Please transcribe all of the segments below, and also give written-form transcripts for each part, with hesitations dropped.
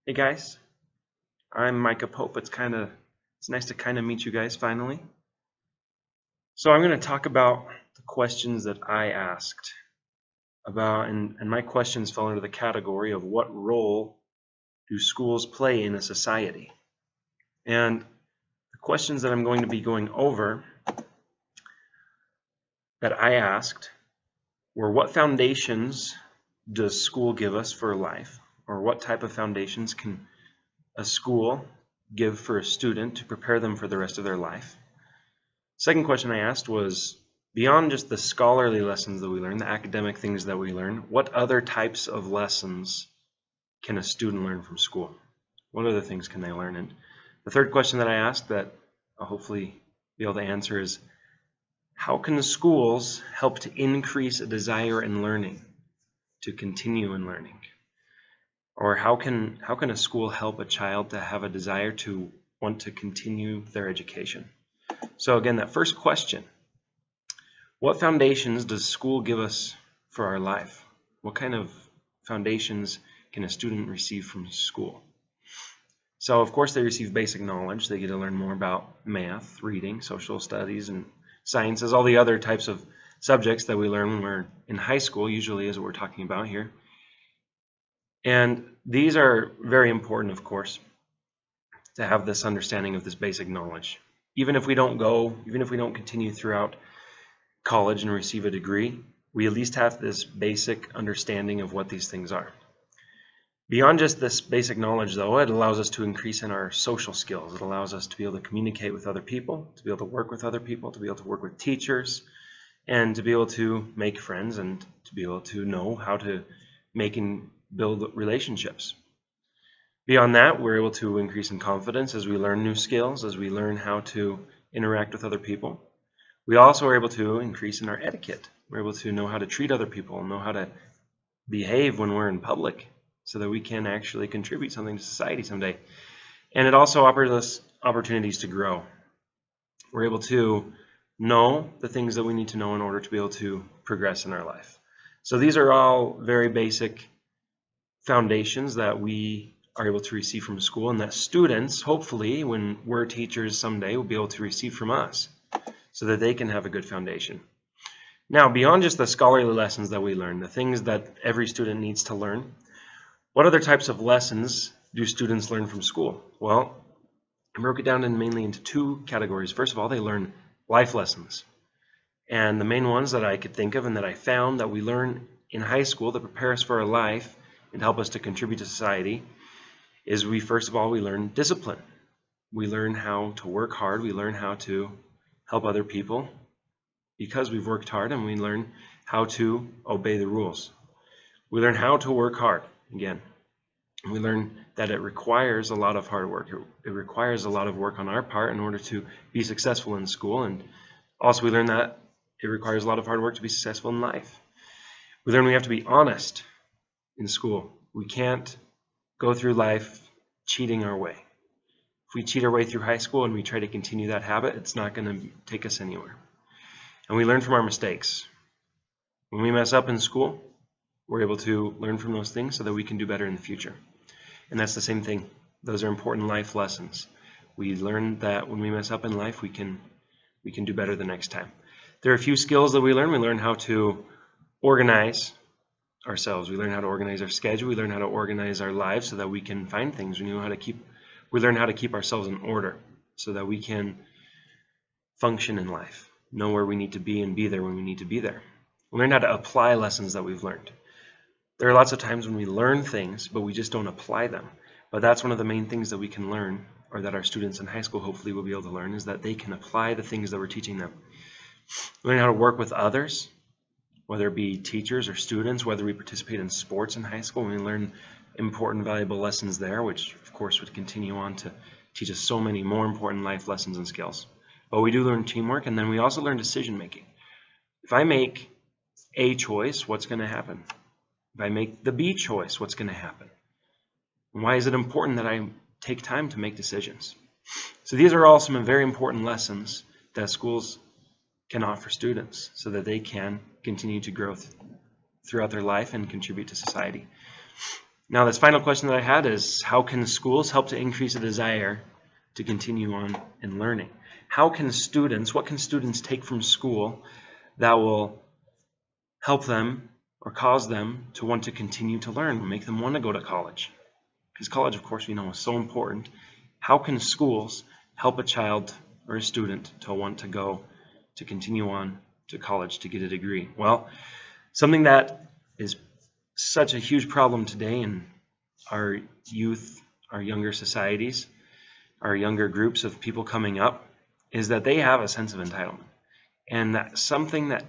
Hey guys, I'm Micah Pope. It's nice to kind of meet you guys finally. So I'm going to talk about the questions that I asked about, and my questions fall into the category of what role do schools play in a society? And the questions that I'm going to be going over that I asked were, what foundations does school give us for life? Or what type of foundations can a school give for a student to prepare them for the rest of their life? Second question I asked was, beyond just the scholarly lessons that we learn, the academic things that we learn, what other types of lessons can a student learn from school? What other things can they learn? And the third question that I asked that I'll hopefully be able to answer is, how can the schools help to increase a desire in learning, to continue in learning? Or how can a school help a child to have a desire to want to continue their education? So again, that first question, what foundations does school give us for our life? What kind of foundations can a student receive from school? So of course they receive basic knowledge. They get to learn more about math, reading, social studies, and sciences, all the other types of subjects that we learn when we're in high school, usually is what we're talking about here. And these are very important, of course, to have this understanding of this basic knowledge. Even if we don't continue throughout college and receive a degree, we at least have this basic understanding of what these things are. Beyond just this basic knowledge, though, it allows us to increase in our social skills. It allows us to be able to communicate with other people, to be able to work with other people, to be able to work with teachers, and to be able to make friends and to be able to know how to make and build relationships. Beyond that, we're able to increase in confidence as we learn new skills, as we learn how to interact with other people. We also are able to increase in our etiquette. We're able to know how to treat other people, know how to behave when we're in public, so that we can actually contribute something to society someday. And it also offers us opportunities to grow. We're able to know the things that we need to know in order to be able to progress in our life. So these are all very basic foundations that we are able to receive from school, and that students, hopefully, when we're teachers someday, will be able to receive from us, so that they can have a good foundation. Now, beyond just the scholarly lessons that we learn, the things that every student needs to learn, what other types of lessons do students learn from school? Well, I broke it down mainly into two categories. First of all, they learn life lessons. And the main ones that I could think of and that I found that we learn in high school that prepare us for our life and help us to contribute to society is first of all, we learn discipline. We learn how to work hard. We learn how to help other people because we've worked hard, and we learn how to obey the rules. We learn how to work hard, again. We learn that it requires a lot of hard work. It requires a lot of work on our part in order to be successful in school, and also we learn that it requires a lot of hard work to be successful in life. We learn we have to be honest in school. We can't go through life cheating our way. If we cheat our way through high school and we try to continue that habit, it's not going to take us anywhere. And we learn from our mistakes. When we mess up in school, we're able to learn from those things so that we can do better in the future. And that's the same thing. Those are important life lessons. We learn that when we mess up in life, we can do better the next time. There are a few skills that we learn. We learn how to organize ourselves. We learn how to organize our schedule. We learn how to organize our lives so that we can find things. We learn how to keep ourselves in order so that we can function in life, know where we need to be and be there when we need to be there. We learn how to apply lessons that we've learned. There are lots of times when we learn things, but we just don't apply them. But that's one of the main things that we can learn, or that our students in high school hopefully will be able to learn, is that they can apply the things that we're teaching them. Learn how to work with others, whether it be teachers or students, whether we participate in sports in high school. We learn important, valuable lessons there, which of course would continue on to teach us so many more important life lessons and skills. But we do learn teamwork, and then we also learn decision making. If I make A choice, what's going to happen? If I make the B choice, what's going to happen? And why is it important that I take time to make decisions? So these are all some very important lessons that schools can offer students so that they can continue to grow throughout their life and contribute to society. Now, this final question that I had is, how can schools help to increase a desire to continue on in learning? What can students take from school that will help them or cause them to want to continue to learn, make them want to go to college? Because college, of course, we know is so important. How can schools help a child or a student to want to continue on to college to get a degree? Well, something that is such a huge problem today in our youth, our younger societies, our younger groups of people coming up, is that they have a sense of entitlement. And that's something that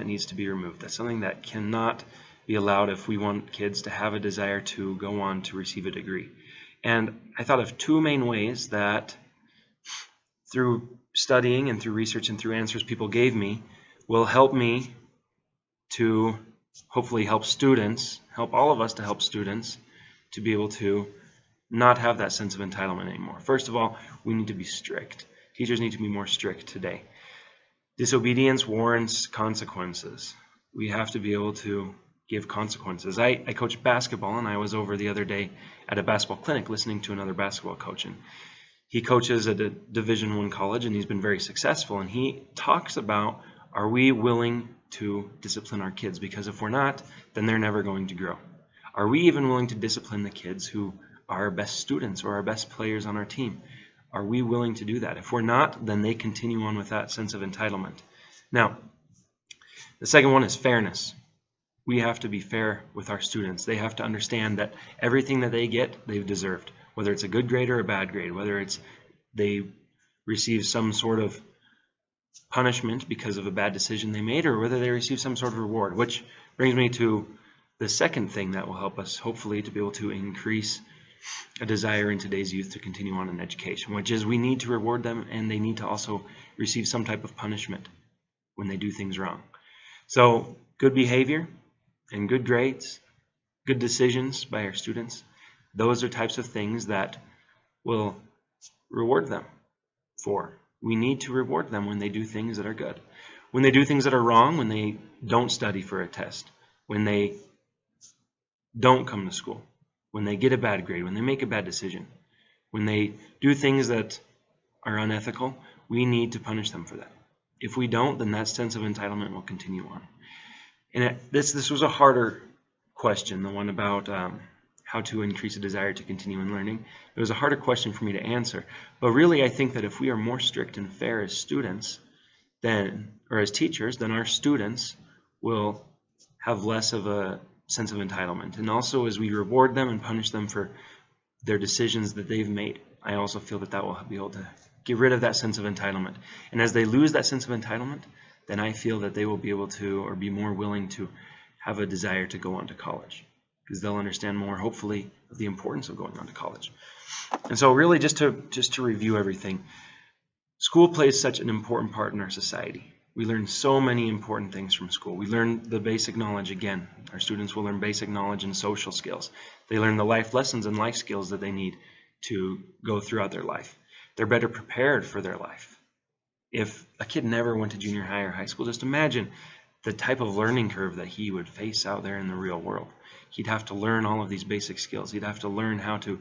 needs to be removed. That's something that cannot be allowed if we want kids to have a desire to go on to receive a degree. And I thought of two main ways that, through studying and through research and through answers people gave me, will help me to hopefully help all of us to help students to be able to not have that sense of entitlement anymore. First of all, we need to be strict. Teachers need to be more strict today. Disobedience warrants consequences. We have to be able to give consequences. I coach basketball, and I was over the other day at a basketball clinic listening to another basketball coach. And he coaches at a Division I college, and he's been very successful. And he talks about, are we willing to discipline our kids? Because if we're not, then they're never going to grow. Are we even willing to discipline the kids who are our best students or our best players on our team? Are we willing to do that? If we're not, then they continue on with that sense of entitlement. Now, the second one is fairness. We have to be fair with our students. They have to understand that everything that they get, they've deserved. Whether it's a good grade or a bad grade, whether it's they receive some sort of punishment because of a bad decision they made, or whether they receive some sort of reward. Which brings me to the second thing that will help us, hopefully, to be able to increase a desire in today's youth to continue on in education, which is we need to reward them, and they need to also receive some type of punishment when they do things wrong. So good behavior and good grades, good decisions by our students, those are types of things that will reward them for. We need to reward them when they do things that are good. When they do things that are wrong, when they don't study for a test, when they don't come to school, when they get a bad grade, when they make a bad decision, when they do things that are unethical, we need to punish them for that. If we don't, then that sense of entitlement will continue on. And this was a harder question, the one about how to increase a desire to continue in learning. It was a harder question for me to answer. But really, I think that if we are more strict and fair as students, or as teachers, then our students will have less of a sense of entitlement. And also, as we reward them and punish them for their decisions that they've made, I also feel that will be able to get rid of that sense of entitlement. And as they lose that sense of entitlement, then I feel that they will be able to, or be more willing to, have a desire to go on to college, because they'll understand more, hopefully, of the importance of going on to college. And so really, just to review everything, school plays such an important part in our society. We learn so many important things from school. We learn the basic knowledge again. Our students will learn basic knowledge and social skills. They learn the life lessons and life skills that they need to go throughout their life. They're better prepared for their life. If a kid never went to junior high or high school, just imagine the type of learning curve that he would face out there in the real world. He'd have to learn all of these basic skills. He'd have to learn how to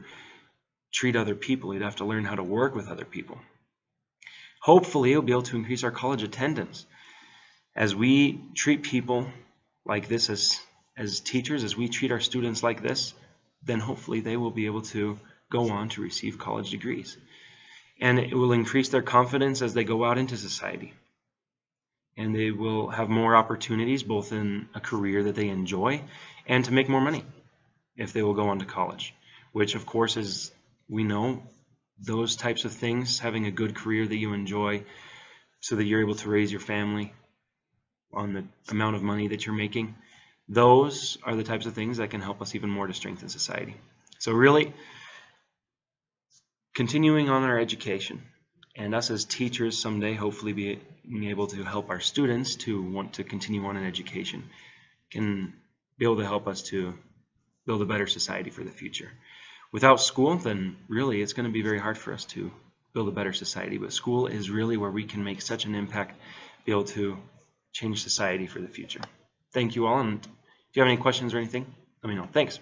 treat other people. He'd have to learn how to work with other people. Hopefully, he'll be able to increase our college attendance. As we treat people like this as teachers, as we treat our students like this, then hopefully they will be able to go on to receive college degrees. And it will increase their confidence as they go out into society. And they will have more opportunities, both in a career that they enjoy and to make more money if they will go on to college, which of course is, we know, those types of things, having a good career that you enjoy so that you're able to raise your family on the amount of money that you're making, those are the types of things that can help us even more to strengthen society. So really, continuing on our education, and us as teachers someday hopefully being able to help our students to want to continue on in education, can be able to help us to build a better society for the future. Without school, then really it's going to be very hard for us to build a better society. But school is really where we can make such an impact, be able to change society for the future. Thank you all, and if you have any questions or anything, let me know. Thanks.